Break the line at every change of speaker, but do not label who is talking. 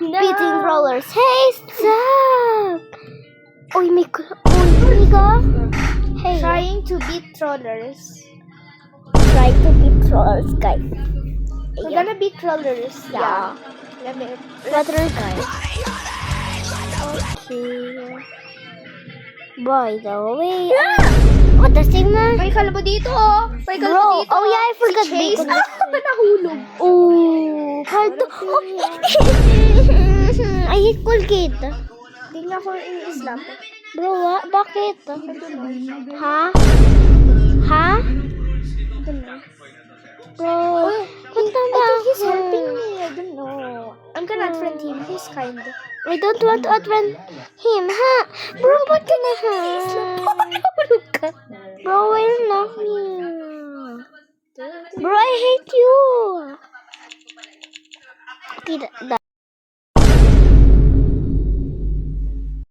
beating rollers. Hey, stop! Uy, Mika. Hey.
Trying to beat trollers.
Try to beat rollers, guys.
We're gonna beat trollers.
Yeah.
Let me.
Better, guys. Okay. By the way, what the signal?
May kalbo dito, oh. May kalbo
Bro,
dito.
oh yeah, I forgot
Si Chase.
bacon.
Nahulog.
Oh, kaldo. Oh. I hate Colgate.
Hindi nga ako in-islam.
Bro, bakit? Ha? Ha? Bro, what the
I think he's helping me. I don't know. I'm gonna unfriend him. He's kind.
I don't want to unfriend him, ha? Bro, ba't ka na, ha?
Nahulog ka.
Bro, why not here? Bro, I hate you. Okay,